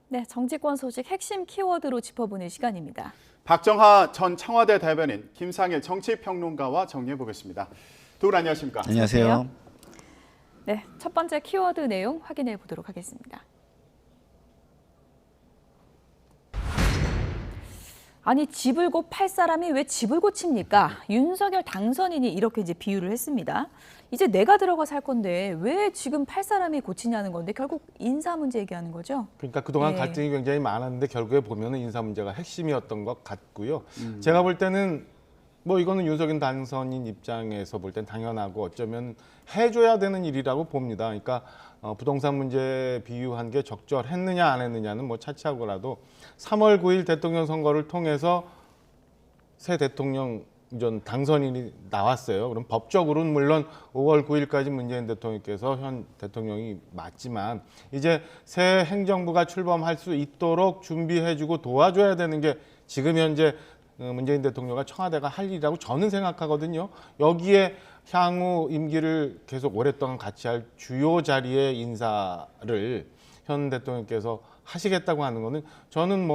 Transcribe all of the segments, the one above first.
네, 정치권 소식 핵심 키워드로 짚어보는 시간입니다. 박정하 전 청와대 대변인, 김상일 정치평론가와 정리해 보겠습니다. 두 분 안녕하십니까? 안녕하세요. 네, 첫 번째 키워드 내용 확인해 보도록 하겠습니다. 아니, 집을 곧 팔 사람이 왜 집을 고칩니까? 윤석열 당선인이 이렇게 이제 비유를 했습니다. 이제 내가 들어가 살 건데 왜 지금 팔 사람이 고치냐는 건데 결국 인사 문제 얘기하는 거죠. 그러니까 그동안 예. 갈등이 굉장히 많았는데 결국에 보면은 인사 문제가 핵심이었던 것 같고요. 제가 볼 때는 뭐 이거는 윤석열 당선인 입장에서 볼 땐 당연하고 어쩌면 해줘야 되는 일이라고 봅니다. 그러니까 부동산 문제 비유한 게 적절했느냐 안 했느냐는 뭐 차치하고라도 3월 9일 대통령 선거를 통해서 새 대통령 전 당선인이 나왔어요. 그럼 법적으로는 물론 5월 9일까지 문재인 대통령께서 현 대통령이 맞지만 이제 새 행정부가 출범할 수 있도록 준비해주고 도와줘야 되는 게 지금 현재 문재인 대통령과 청와대가 할 일이라고 저는 생각하거든요. 여기에 향후 임기를 계속 오랫동안 같이 할 주요 자리의 인사를 현 대통령께서 하시겠다고 하는 거는 저는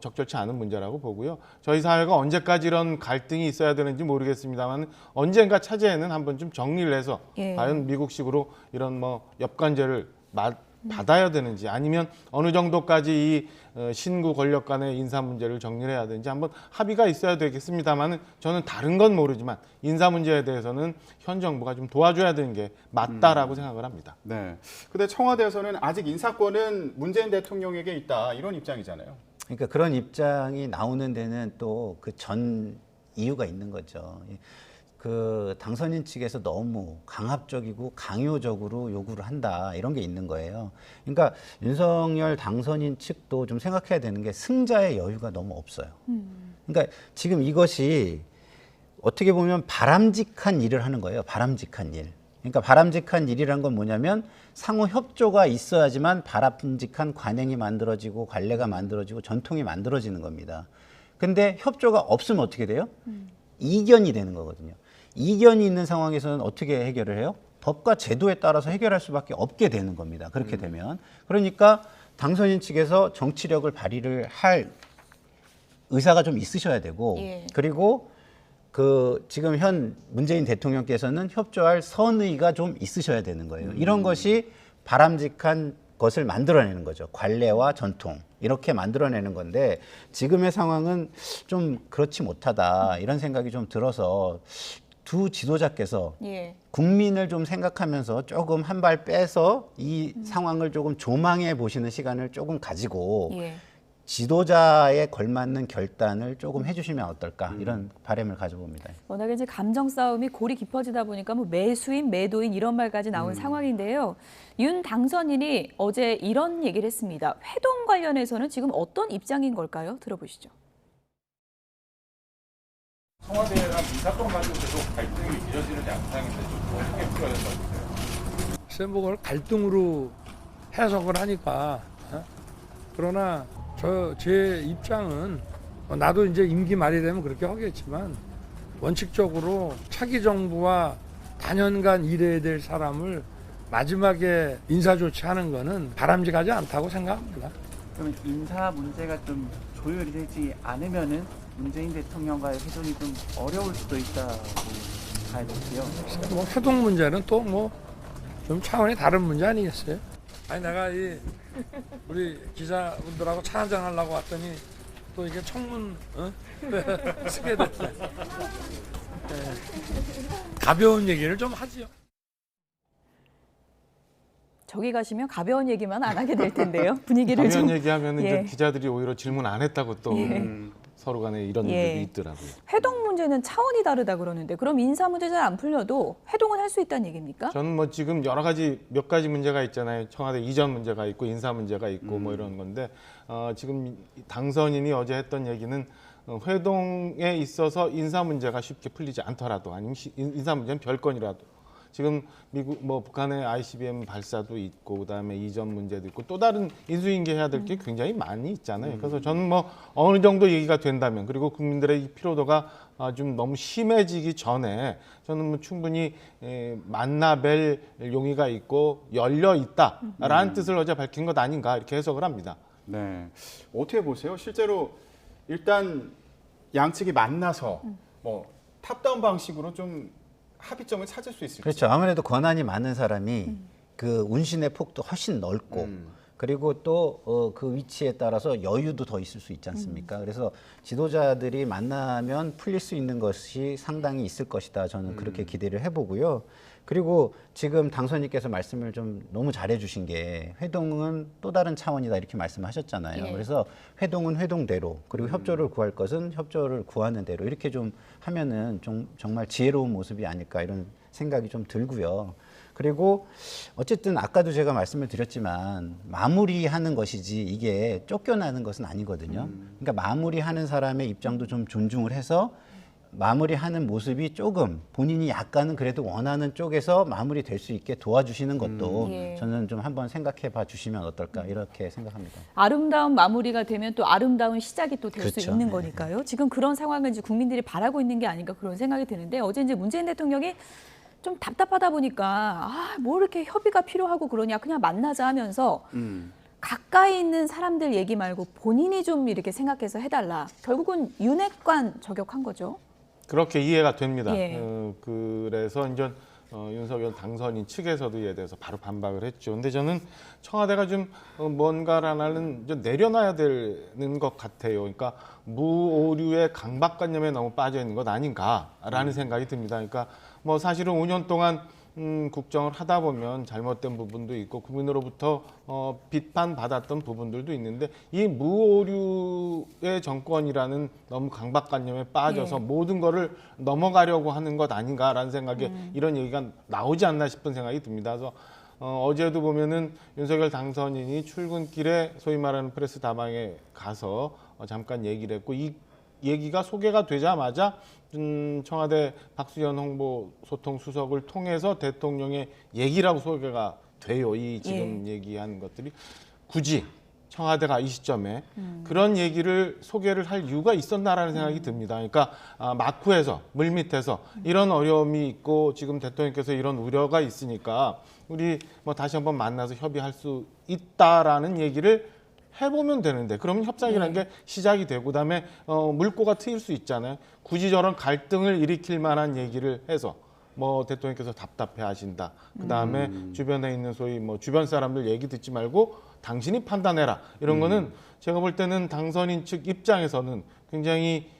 적절치 않은 문제라고 보고요. 저희 사회가 언제까지 이런 갈등이 있어야 되는지 모르겠습니다만 언젠가 차제에는 한번 좀 정리를 해서 과연 미국식으로 이런 엽관제를 받아야 되는지 아니면 어느 정도까지 이 신구 권력 간의 인사 문제를 정리해야 되는지 한번 합의가 있어야 되겠습니다만 저는 다른 건 모르지만 인사 문제에 대해서는 현 정부가 좀 도와줘야 되는 게 맞다라고 생각을 합니다. 네. 근데 청와대에서는 아직 인사권은 문재인 대통령에게 있다 이런 입장이잖아요. 그러니까 그런 입장이 나오는 데는 또 그 전 이유가 있는 거죠. 그 당선인 측에서 너무 강압적이고 강요적으로 요구를 한다 이런 게 있는 거예요. 그러니까 윤석열 당선인 측도 좀 생각해야 되는 게 승자의 여유가 너무 없어요. 그러니까 지금 이것이 어떻게 보면 바람직한 일을 하는 거예요. 바람직한 일. 그러니까 바람직한 일이란 건 뭐냐면 상호 협조가 있어야지만 바람직한 관행이 만들어지고 관례가 만들어지고 전통이 만들어지는 겁니다. 근데 협조가 없으면 어떻게 돼요? 이견이 되는 거거든요. 이견이 있는 상황에서는 어떻게 해결을 해요? 법과 제도에 따라서 해결할 수밖에 없게 되는 겁니다. 그렇게 되면. 그러니까 당선인 측에서 정치력을 발휘를 할 의사가 좀 있으셔야 되고 그리고 그 지금 현 문재인 대통령께서는 협조할 선의가 좀 있으셔야 되는 거예요. 이런 것이 바람직한 것을 만들어내는 거죠. 관례와 전통 이렇게 만들어내는 건데 지금의 상황은 좀 그렇지 못하다 이런 생각이 좀 들어서 두 지도자께서 국민을 좀 생각하면서 조금 한 발 빼서 이 상황을 조금 조망해 보시는 시간을 조금 가지고 지도자에 걸맞는 결단을 조금 해주시면 어떨까 이런 바람을 가져봅니다. 워낙에 이제 감정 싸움이 골이 깊어지다 보니까 뭐 매수인, 매도인 이런 말까지 나온 상황인데요. 윤 당선인이 어제 이런 얘기를 했습니다. 회동 관련해서는 지금 어떤 입장인 걸까요? 들어보시죠. 청와대랑 인사권 가지고 계속 갈등이 이어지는 양상인데 좀 어떻게 풀어야 된다고 보세요? 글쎄 뭐 그걸 갈등으로 해석을 하니까 그러나 제 입장은 나도 이제 임기 말이 되면 그렇게 하겠지만 원칙적으로 차기 정부와 단연간 일해야 될 사람을 마지막에 인사 조치하는 거는 바람직하지 않다고 생각합니다. 그러면 인사 문제가 좀 조율이 되지 않으면은 문재인 대통령과의 회동이 좀 어려울 수도 있다고 봐야 되고요. 뭐 회동 문제는 또 뭐 좀 차원이 다른 문제 아니겠어요? 아니 내가 우리 기자분들하고 차 한잔 하려고 왔더니 또 이게 청문 쓰게 됐어요. 가벼운 얘기를 좀 하지요. 저기 가시면 가벼운 얘기만 안 하게 될 텐데요. 분위기를 가벼운 좀. 얘기하면 이제 기자들이 오히려 질문 안 했다고 또 서로 간에 이런 일들이 있더라고요. 회동 문제는 차원이 다르다 그러는데 그럼 인사 문제 잘 안 풀려도 회동은 할 수 있다는 얘기입니까? 저는 지금 몇 가지 문제가 있잖아요. 청와대 이전 문제가 있고 인사 문제가 있고 이런 건데 지금 당선인이 어제 했던 얘기는 회동에 있어서 인사 문제가 쉽게 풀리지 않더라도 아니면 인사 문제는 별건이라도 지금 미국 북한의 ICBM 발사도 있고 그다음에 이전 문제도 있고 또 다른 인수인계 해야 될 게 굉장히 많이 있잖아요. 그래서 저는 어느 정도 얘기가 된다면 그리고 국민들의 이 피로도가 좀 너무 심해지기 전에 저는 충분히 만나뵐 용의가 있고 열려 있다라는 뜻을 어제 밝힌 것 아닌가 이렇게 해석을 합니다. 네. 어떻게 보세요? 실제로 일단 양측이 만나서 뭐 탑다운 방식으로 좀 합의점을 찾을 수 있을지. 그렇죠. 아무래도 권한이 많은 사람이 그 운신의 폭도 훨씬 넓고 그리고 또 그 위치에 따라서 여유도 더 있을 수 있지 않습니까? 그래서 지도자들이 만나면 풀릴 수 있는 것이 상당히 있을 것이다. 저는 그렇게 기대를 해보고요. 그리고 지금 당선인께서 말씀을 좀 너무 잘해 주신 게 회동은 또 다른 차원이다 이렇게 말씀하셨잖아요. 예. 그래서 회동은 회동대로 그리고 협조를 구할 것은 협조를 구하는 대로 이렇게 좀 하면은 정말 지혜로운 모습이 아닐까 이런 생각이 좀 들고요. 그리고 어쨌든 아까도 제가 말씀을 드렸지만 마무리하는 것이지 이게 쫓겨나는 것은 아니거든요. 그러니까 마무리하는 사람의 입장도 좀 존중을 해서 마무리하는 모습이 조금 본인이 약간은 그래도 원하는 쪽에서 마무리될 수 있게 도와주시는 것도 예. 저는 좀 한번 생각해 봐 주시면 어떨까 이렇게 생각합니다. 아름다운 마무리가 되면 또 아름다운 시작이 또 될 수 그렇죠. 있는 네. 거니까요. 지금 그런 상황을 이제 국민들이 바라고 있는 게 아닌가 그런 생각이 드는데 어제 이제 문재인 대통령이 좀 답답하다 보니까 뭐 이렇게 협의가 필요하고 그러냐 그냥 만나자 하면서 가까이 있는 사람들 얘기 말고 본인이 좀 이렇게 생각해서 해달라. 결국은 윤핵관 저격한 거죠. 그렇게 이해가 됩니다. 예. 그래서 이제 윤석열 당선인 측에서도 이에 대해서 바로 반박을 했죠. 근데 저는 청와대가 좀 뭔가를 하나는 좀 내려놔야 되는 것 같아요. 그러니까 무오류의 강박관념에 너무 빠져 있는 것 아닌가라는 생각이 듭니다. 그러니까 뭐 사실은 5년 동안 국정을 하다 보면 잘못된 부분도 있고 국민으로부터 비판받았던 부분들도 있는데 이 무오류의 정권이라는 너무 강박관념에 빠져서 예. 모든 거를 넘어가려고 하는 것 아닌가라는 생각에 이런 얘기가 나오지 않나 싶은 생각이 듭니다. 그래서 어제도 보면은 윤석열 당선인이 출근길에 소위 말하는 프레스 다방에 가서 잠깐 얘기를 했고 이 얘기가 소개가 되자마자 청와대 박수현 홍보소통수석을 통해서 대통령의 얘기라고 소개가 돼요. 이 지금 얘기한 것들이 굳이 청와대가 이 시점에 그런 얘기를 소개를 할 이유가 있었나라는 생각이 듭니다. 그러니까 마쿠에서 물밑에서 이런 어려움이 있고 지금 대통령께서 이런 우려가 있으니까 우리 뭐 다시 한번 만나서 협의할 수 있다라는 얘기를 해보면 되는데 그러면 협상이라는 게 시작이 되고 그다음에 물꼬가 트일 수 있잖아요. 굳이 저런 갈등을 일으킬 만한 얘기를 해서 뭐 대통령께서 답답해하신다. 그다음에 주변에 있는 소위 뭐 주변 사람들 얘기 듣지 말고 당신이 판단해라. 이런 거는 제가 볼 때는 당선인 측 입장에서는 굉장히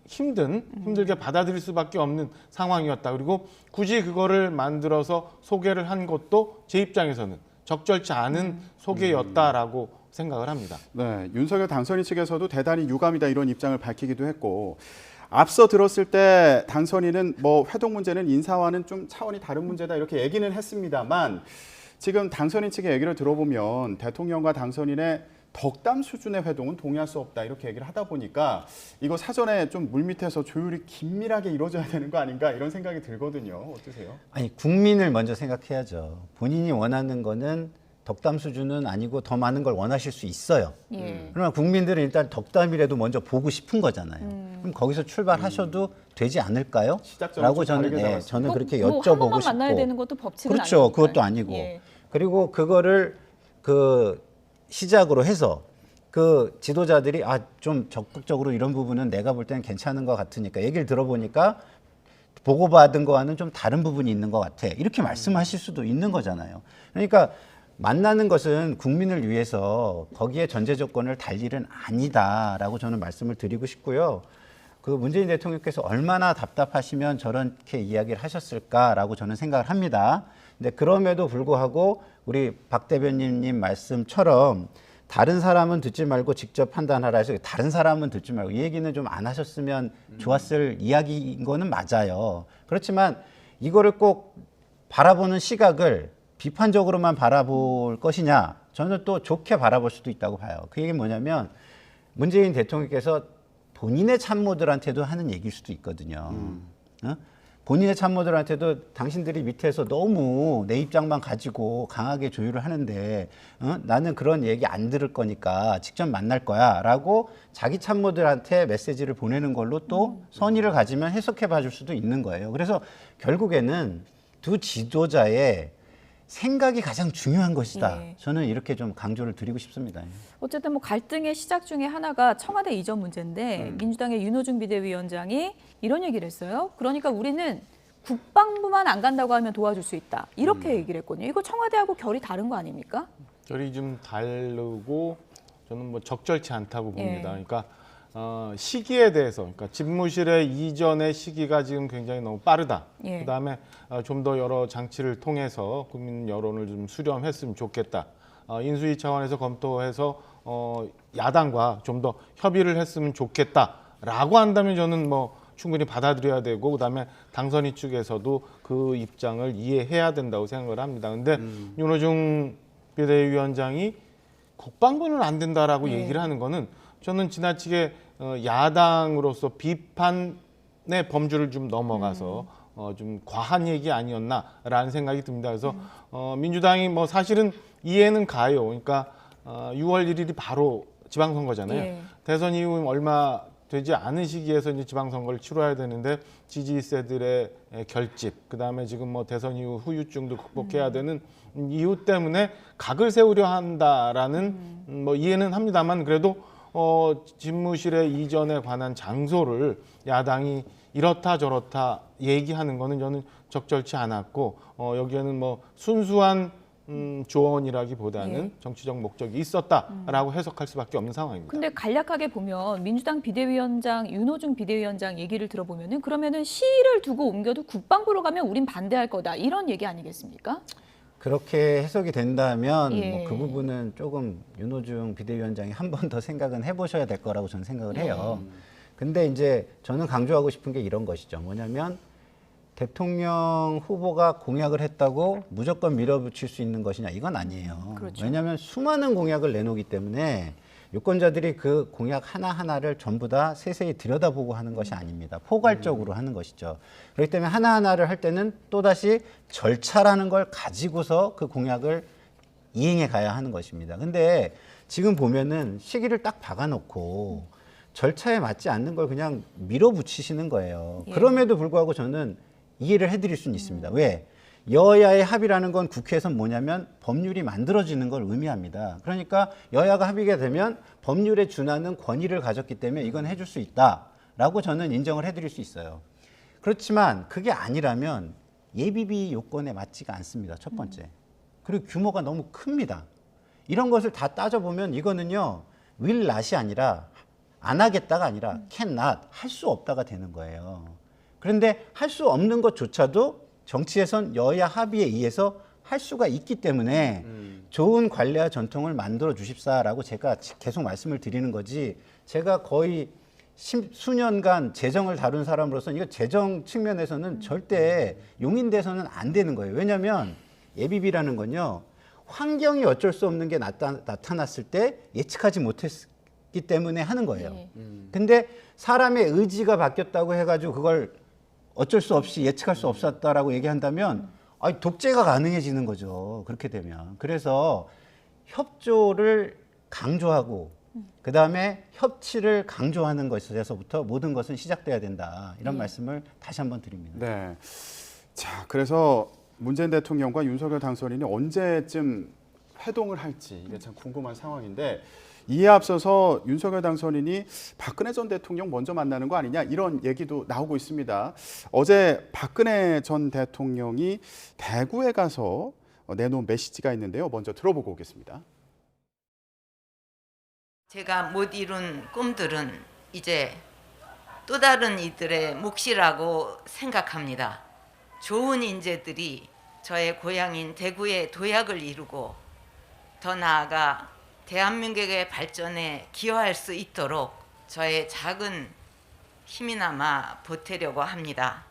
힘들게 받아들일 수밖에 없는 상황이었다. 그리고 굳이 그거를 만들어서 소개를 한 것도 제 입장에서는 적절치 않은 소개였다라고 생각을 합니다. 네, 윤석열 당선인 측에서도 대단히 유감이다 이런 입장을 밝히기도 했고 앞서 들었을 때 당선인은 뭐 회동 문제는 인사와는 좀 차원이 다른 문제다 이렇게 얘기는 했습니다만 지금 당선인 측의 얘기를 들어보면 대통령과 당선인의 덕담 수준의 회동은 동의할 수 없다 이렇게 얘기를 하다 보니까 이거 사전에 좀 물밑에서 조율이 긴밀하게 이루어져야 되는 거 아닌가 이런 생각이 들거든요. 어떠세요? 아니 국민을 먼저 생각해야죠. 본인이 원하는 거는 덕담 수준은 아니고 더 많은 걸 원하실 수 있어요. 그러나 국민들은 일단 덕담이라도 먼저 보고 싶은 거잖아요. 그럼 거기서 출발하셔도 되지 않을까요? 시작점을 라고 좀 저는 다르게 잡았습니다. 저는 그렇게 뭐 한 여쭤보고 번만 싶고. 만나야 되는 것도 법칙은 그렇죠. 아니니까요. 그것도 아니고. 예. 그리고 그거를 그 시작으로 해서 그 지도자들이 좀 적극적으로 이런 부분은 내가 볼 때는 괜찮은 것 같으니까 얘기를 들어보니까 보고받은 거와는 좀 다른 부분이 있는 것 같아. 이렇게 말씀하실 수도 있는 거잖아요. 그러니까 만나는 것은 국민을 위해서 거기에 전제 조건을 달 일은 아니다라고 저는 말씀을 드리고 싶고요. 그 문재인 대통령께서 얼마나 답답하시면 저렇게 이야기를 하셨을까라고 저는 생각을 합니다. 근데 그럼에도 불구하고 우리 박 대변인님 말씀처럼 다른 사람은 듣지 말고 직접 판단하라 해서 다른 사람은 듣지 말고 이 얘기는 좀 안 하셨으면 좋았을 이야기인 거는 맞아요. 그렇지만 이거를 꼭 바라보는 시각을 비판적으로만 바라볼 것이냐 저는 또 좋게 바라볼 수도 있다고 봐요. 그 얘기는 뭐냐면 문재인 대통령께서 본인의 참모들한테도 하는 얘기일 수도 있거든요. 본인의 참모들한테도 당신들이 밑에서 너무 내 입장만 가지고 강하게 조율을 하는데 나는 그런 얘기 안 들을 거니까 직접 만날 거야 라고 자기 참모들한테 메시지를 보내는 걸로 또 선의를 가지면 해석해 봐줄 수도 있는 거예요. 그래서 결국에는 두 지도자의 생각이 가장 중요한 것이다. 예. 저는 이렇게 좀 강조를 드리고 싶습니다. 어쨌든 뭐 갈등의 시작 중에 하나가 청와대 이전 문제인데 민주당의 윤호중 비대위원장이 이런 얘기를 했어요. 그러니까 우리는 국방부만 안 간다고 하면 도와줄 수 있다. 이렇게 얘기를 했거든요. 이거 청와대하고 결이 다른 거 아닙니까? 결이 좀 다르고 저는 뭐 적절치 않다고 봅니다. 예. 그러니까 시기에 대해서, 그러니까 집무실의 이전의 시기가 지금 굉장히 너무 빠르다. 예. 그다음에 좀 더 여러 장치를 통해서 국민 여론을 좀 수렴했으면 좋겠다. 인수위 차원에서 검토해서 야당과 좀 더 협의를 했으면 좋겠다라고 한다면 저는 뭐 충분히 받아들여야 되고, 그다음에 당선인 측에서도 그 입장을 이해해야 된다고 생각을 합니다. 근데 윤호중 비대위원장이 국방부는 안 된다라고 네. 얘기를 하는 거는 저는 지나치게 야당으로서 비판의 범주를 좀 넘어가서 좀 과한 얘기 아니었나라는 생각이 듭니다. 그래서 민주당이 뭐 사실은 이해는 가요. 그러니까 6월 1일이 바로 지방선거잖아요. 예. 대선 이후 얼마 되지 않은 시기에서 이제 지방선거를 치러야 되는데 지지세들의 결집, 그다음에 지금 뭐 대선 이후 후유증도 극복해야 되는 이유 때문에 각을 세우려 한다라는 뭐 이해는 합니다만, 그래도 집무실의 이전에 관한 장소를 야당이 이렇다 저렇다 얘기하는 거는 저는 적절치 않았고, 여기에는 뭐 순수한 조언이라기보다는 예. 정치적 목적이 있었다라고 해석할 수밖에 없는 상황입니다. 근데 간략하게 보면 민주당 비대위원장 윤호중 비대위원장 얘기를 들어보면은 그러면은 시를 두고 옮겨도 국방부로 가면 우린 반대할 거다 이런 얘기 아니겠습니까? 그렇게 해석이 된다면 예. 뭐 그 부분은 조금 윤호중 비대위원장이 한 번 더 생각은 해보셔야 될 거라고 저는 생각을 해요. 근데 이제 저는 강조하고 싶은 게 이런 것이죠. 뭐냐면 대통령 후보가 공약을 했다고 무조건 밀어붙일 수 있는 것이냐, 이건 아니에요. 그렇죠. 왜냐하면 수많은 공약을 내놓기 때문에 유권자들이 그 공약 하나하나를 전부 다 세세히 들여다보고 하는 것이 아닙니다. 포괄적으로 하는 것이죠. 그렇기 때문에 하나하나를 할 때는 또다시 절차라는 걸 가지고서 그 공약을 이행해 가야 하는 것입니다. 근데 지금 보면은 시기를 딱 박아놓고 절차에 맞지 않는 걸 그냥 밀어붙이시는 거예요. 예. 그럼에도 불구하고 저는 이해를 해드릴 수는 있습니다. 왜? 여야의 합의라는 건 국회에서 뭐냐면 법률이 만들어지는 걸 의미합니다. 그러니까 여야가 합의가 되면 법률에 준하는 권위를 가졌기 때문에 이건 해줄 수 있다라고 저는 인정을 해드릴 수 있어요. 그렇지만 그게 아니라면 예비비 요건에 맞지가 않습니다. 첫 번째. 그리고 규모가 너무 큽니다. 이런 것을 다 따져보면 이거는요, will not이 아니라 안 하겠다가 아니라 cannot, 할 수 없다가 되는 거예요. 그런데 할 수 없는 것조차도 정치에선 여야 합의에 의해서 할 수가 있기 때문에 좋은 관례와 전통을 만들어 주십사라고 제가 계속 말씀을 드리는 거지, 제가 거의 수년간 재정을 다룬 사람으로서 이거 재정 측면에서는 절대 용인돼서는 안 되는 거예요. 왜냐하면 예비비라는 건요, 환경이 어쩔 수 없는 게 나타났을 때 예측하지 못했기 때문에 하는 거예요. 예. 근데 사람의 의지가 바뀌었다고 해가지고 그걸 어쩔 수 없이 예측할 수 없었다라고 얘기한다면 독재가 가능해지는 거죠. 그렇게 되면. 그래서 협조를 강조하고 그다음에 협치를 강조하는 것에서부터 모든 것은 시작돼야 된다. 이런 말씀을 다시 한번 드립니다. 네. 자, 그래서 문재인 대통령과 윤석열 당선인이 언제쯤 회동을 할지 이게 참 궁금한 상황인데, 이에 앞서서 윤석열 당선인이 박근혜 전 대통령 먼저 만나는 거 아니냐 이런 얘기도 나오고 있습니다. 어제 박근혜 전 대통령이 대구에 가서 내놓은 메시지가 있는데요. 먼저 들어보고 오겠습니다. 제가 못 이룬 꿈들은 이제 또 다른 이들의 몫이라고 생각합니다. 좋은 인재들이 저의 고향인 대구의 도약을 이루고 더 나아가 대한민국의 발전에 기여할 수 있도록 저의 작은 힘이나마 보태려고 합니다.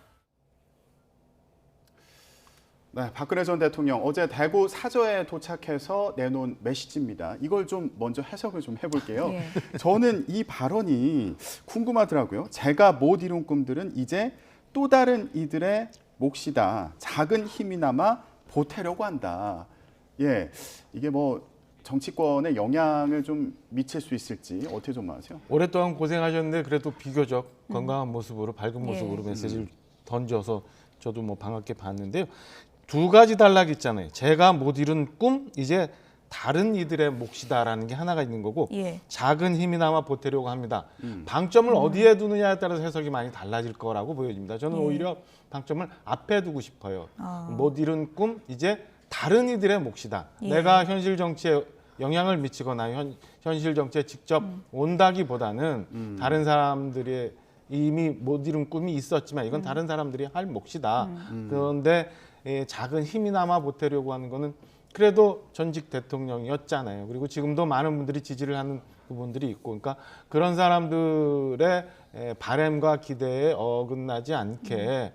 네, 박근혜 전 대통령 어제 대구 사저에 도착해서 내놓은 메시지입니다. 이걸 좀 먼저 해석을 좀 해볼게요. 예. 저는 이 발언이 궁금하더라고요. 제가 못 이룬 꿈들은 이제 또 다른 이들의 몫이다. 작은 힘이나마 보태려고 한다. 예, 이게 뭐 정치권에 영향을 좀 미칠 수 있을지 어떻게 좀 아세요? 오랫동안 고생하셨는데 그래도 비교적 건강한 모습으로, 밝은 모습으로 예. 메시지를 던져서 저도 뭐 반갑게 봤는데요. 두 가지 단락이 있잖아요. 제가 못 이룬 꿈 이제 다른 이들의 몫이다라는 게 하나가 있는 거고 예. 작은 힘이나마 보태려고 합니다. 방점을 어디에 두느냐에 따라서 해석이 많이 달라질 거라고 보여집니다. 저는 오히려 방점을 앞에 두고 싶어요. 못 이룬 꿈 이제 다른 이들의 몫이다. 예. 내가 현실 정치에 영향을 미치거나 현실 정치에 직접 온다기보다는 다른 사람들의 이미 못 이룬 꿈이 있었지만 이건 다른 사람들이 할 몫이다. 그런데 작은 힘이나마 보태려고 하는 거는 그래도 전직 대통령이었잖아요. 그리고 지금도 많은 분들이 지지를 하는 부분들이 있고, 그러니까 그런 사람들의 바람과 기대에 어긋나지 않게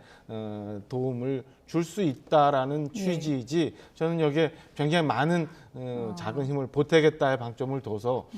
도움을 줄 수 있다라는 취지이지, 저는 여기에 굉장히 많은 작은 힘을 보태겠다의 방점을 둬서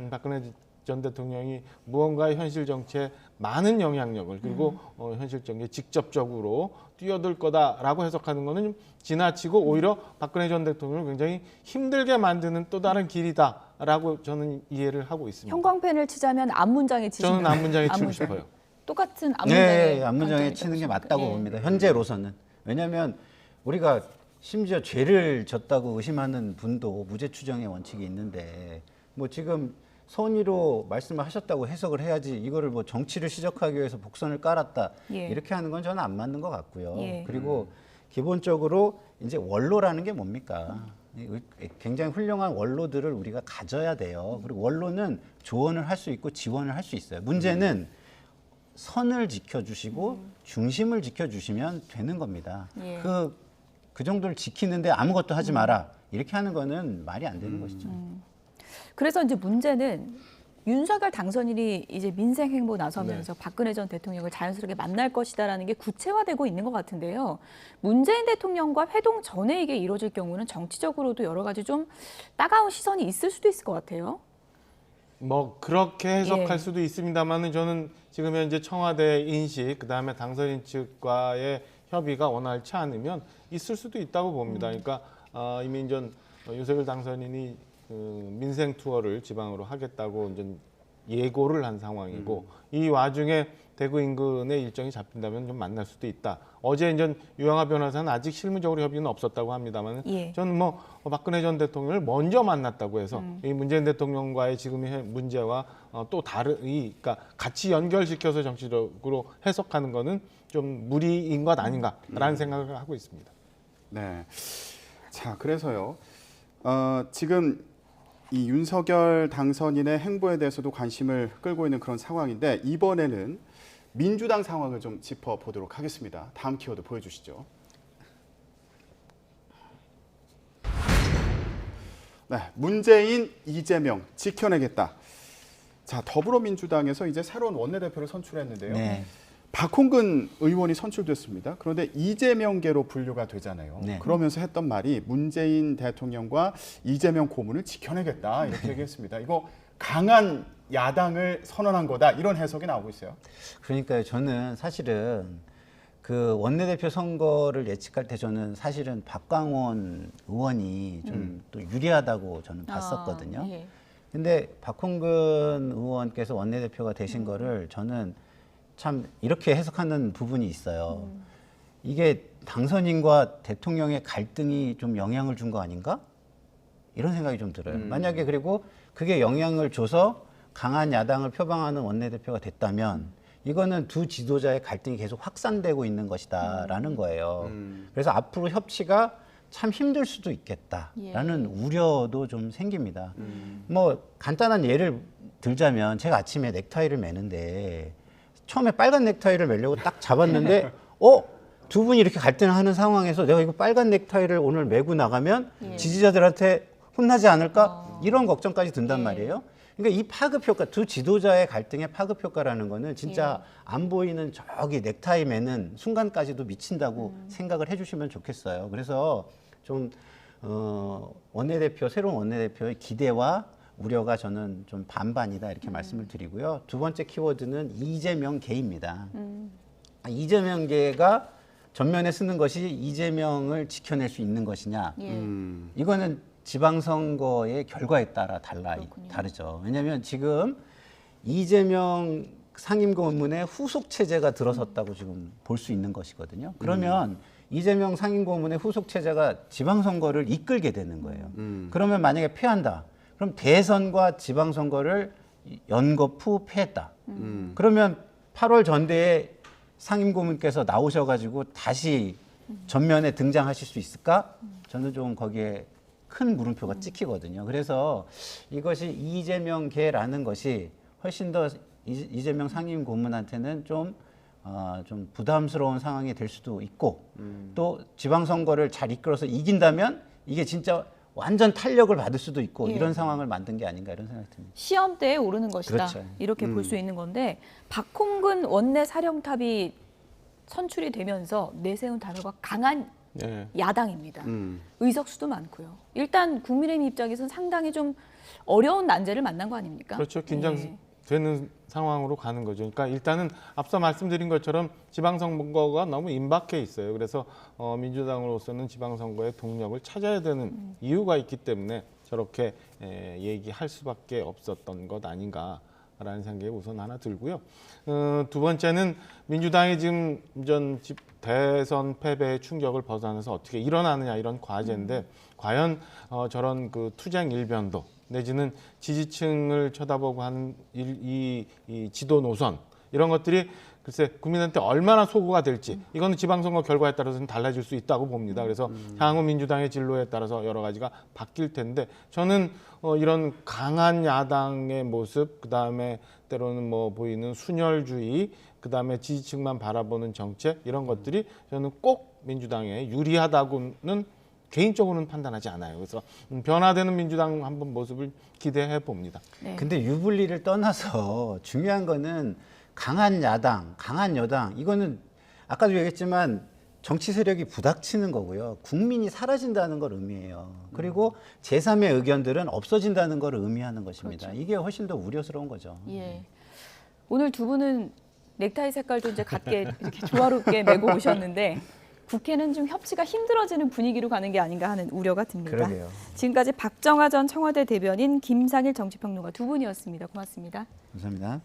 박근혜 전 대통령이 무언가의 현실 정치에 많은 영향력을 그리고 현실 정치에 직접적으로 뛰어들 거다라고 해석하는 거는 좀 지나치고 오히려 박근혜 전 대통령을 굉장히 힘들게 만드는 또 다른 길이다라고 저는 이해를 하고 있습니다. 형광펜을 치자면 앞문장에 치신다. 저는 앞문장에 치고 앞문장. 싶어요. 똑같은 앞문장에 네, 앞문장에 치는 게 맞다고 봅니다. 현재로서는. 왜냐하면 우리가 심지어 죄를 졌다고 의심하는 분도 무죄 추정의 원칙이 있는데 뭐 지금 선의로 말씀을 하셨다고 해석을 해야지 이거를 뭐 정치를 시작하기 위해서 복선을 깔았다 예. 이렇게 하는 건 저는 안 맞는 것 같고요. 예. 그리고 기본적으로 이제 원로라는 게 뭡니까? 굉장히 훌륭한 원로들을 우리가 가져야 돼요. 그리고 원로는 조언을 할 수 있고 지원을 할 수 있어요. 문제는 선을 지켜주시고 중심을 지켜주시면 되는 겁니다. 예. 그 정도를 지키는데 아무것도 하지 마라 이렇게 하는 거는 말이 안 되는 것이죠. 그래서 이제 문제는 윤석열 당선인이 이제 민생 행보 나서면서 박근혜 전 대통령을 자연스럽게 만날 것이다라는 게 구체화되고 있는 것 같은데요. 문재인 대통령과 회동 전에 이게 이루어질 경우는 정치적으로도 여러 가지 좀 따가운 시선이 있을 수도 있을 것 같아요. 뭐 그렇게 해석할 예. 수도 있습니다만은 저는 지금 현재 청와대 인식 그다음에 당선인 측과의 협의가 원활치 않으면 있을 수도 있다고 봅니다. 그러니까 이미 전 윤석열 당선인이 민생 투어를 지방으로 하겠다고 이제 예고를 한 상황이고 이 와중에 대구 인근의 일정이 잡힌다면 좀 만날 수도 있다. 어제 이제 유영하 변호사는 아직 실무적으로 협의는 없었다고 합니다만 예. 저는 뭐 박근혜 전 대통령을 먼저 만났다고 해서 이 문재인 대통령과의 지금의 문제와 또 그러니까 같이 연결시켜서 정치적으로 해석하는 거는 좀 무리인 것 아닌가라는 생각을 하고 있습니다. 네. 자, 그래서요. 지금 이 윤석열 당선인의 행보에 대해서도 관심을 끌고 있는 그런 상황인데 이번에는 민주당 상황을 좀 짚어보도록 하겠습니다. 다음 키워드 보여주시죠. 네, 문재인, 이재명 지켜내겠다. 자, 더불어민주당에서 이제 새로운 원내대표를 선출했는데요. 네. 박홍근 의원이 선출됐습니다. 그런데 이재명계로 분류가 되잖아요. 네. 그러면서 했던 말이 문재인 대통령과 이재명 고문을 지켜내겠다 이렇게 얘기했습니다. 이거 강한 야당을 선언한 거다 이런 해석이 나오고 있어요. 그러니까요. 저는 사실은 그 원내대표 선거를 예측할 때 저는 사실은 박광원 의원이 좀 또 유리하다고 저는 봤었거든요. 예. 근데 박홍근 의원께서 원내대표가 되신 거를 저는 참 이렇게 해석하는 부분이 있어요. 이게 당선인과 대통령의 갈등이 좀 영향을 준 거 아닌가? 이런 생각이 좀 들어요. 만약에 그리고 그게 영향을 줘서 강한 야당을 표방하는 원내대표가 됐다면 이거는 두 지도자의 갈등이 계속 확산되고 있는 것이다라는 거예요. 그래서 앞으로 협치가 참 힘들 수도 있겠다라는 우려도 좀 생깁니다. 뭐 간단한 예를 들자면 제가 아침에 넥타이를 매는데 처음에 빨간 넥타이를 매려고 딱 잡았는데 두 분이 이렇게 갈등하는 상황에서 내가 이거 빨간 넥타이를 오늘 매고 나가면 지지자들한테 혼나지 않을까? 이런 걱정까지 든단 말이에요. 그러니까 이 파급 효과, 두 지도자의 갈등의 파급 효과라는 거는 진짜 안 보이는 저기 넥타이 매는 순간까지도 미친다고 생각을 해주시면 좋겠어요. 그래서 좀 새로운 원내대표의 기대와 우려가 저는 좀 반반이다 이렇게 말씀을 드리고요. 두 번째 키워드는 이재명계입니다. 이재명계가 전면에 쓰는 것이 이재명을 지켜낼 수 있는 것이냐. 이거는 지방선거의 결과에 따라 다르죠. 왜냐하면 지금 이재명 상임고문의 후속 체제가 들어섰다고 지금 볼 수 있는 것이거든요. 그러면 이재명 상임고문의 후속 체제가 지방선거를 이끌게 되는 거예요. 그러면 만약에 패한다. 그럼 대선과 지방선거를 연거푸 패했다. 그러면 8월 전대에 상임고문께서 나오셔가지고 다시 전면에 등장하실 수 있을까? 저는 좀 거기에 큰 물음표가 찍히거든요. 그래서 이것이 이재명계라는 것이 훨씬 더 이재명 상임고문한테는 좀 부담스러운 상황이 될 수도 있고 또 지방선거를 잘 이끌어서 이긴다면 이게 진짜 완전 탄력을 받을 수도 있고 예. 이런 상황을 만든 게 아닌가 이런 생각이 듭니다. 시험대에 오르는 것이다. 그렇죠. 이렇게 볼 수 있는 건데 박홍근 원내 사령탑이 선출이 되면서 내세운 단어가 강한 네. 야당입니다. 의석수도 많고요. 일단 국민의힘 입장에서는 상당히 좀 어려운 난제를 만난 거 아닙니까? 그렇죠. 긴장되는 상황으로 가는 거죠. 그러니까 일단은 앞서 말씀드린 것처럼 지방선거가 너무 임박해 있어요. 그래서 민주당으로서는 지방선거의 동력을 찾아야 되는 이유가 있기 때문에 저렇게 얘기할 수밖에 없었던 것 아닌가라는 생각이 우선 하나 들고요. 두 번째는 민주당이 지금 대선 패배의 충격을 벗어나서 어떻게 일어나느냐 이런 과제인데 과연 저런 그 투쟁 일변도 내지는 지지층을 쳐다보고 하는 이 지도 노선 이런 것들이 글쎄 국민한테 얼마나 소구가 될지 이거는 지방선거 결과에 따라서는 달라질 수 있다고 봅니다. 그래서 향후 민주당의 진로에 따라서 여러 가지가 바뀔 텐데 저는 이런 강한 야당의 모습 그다음에 때로는 뭐 보이는 순혈주의 그다음에 지지층만 바라보는 정책 이런 것들이 저는 꼭 민주당에 유리하다고는 개인적으로는 판단하지 않아요. 그래서 변화되는 민주당 한번 모습을 기대해 봅니다. 네. 근데 유불리를 떠나서 중요한 거는 강한 야당, 강한 여당 이거는 아까도 얘기했지만 정치 세력이 부닥치는 거고요. 국민이 사라진다는 걸 의미해요. 그리고 제3의 의견들은 없어진다는 걸 의미하는 것입니다. 그렇죠. 이게 훨씬 더 우려스러운 거죠. 예. 오늘 두 분은 넥타이 색깔도 이제 같게 이렇게 조화롭게 메고 오셨는데 국회는 좀 협치가 힘들어지는 분위기로 가는 게 아닌가 하는 우려가 듭니다. 그러게요. 지금까지 박정하 전 청와대 대변인 김상일 정치평론가 두 분이었습니다. 고맙습니다. 감사합니다.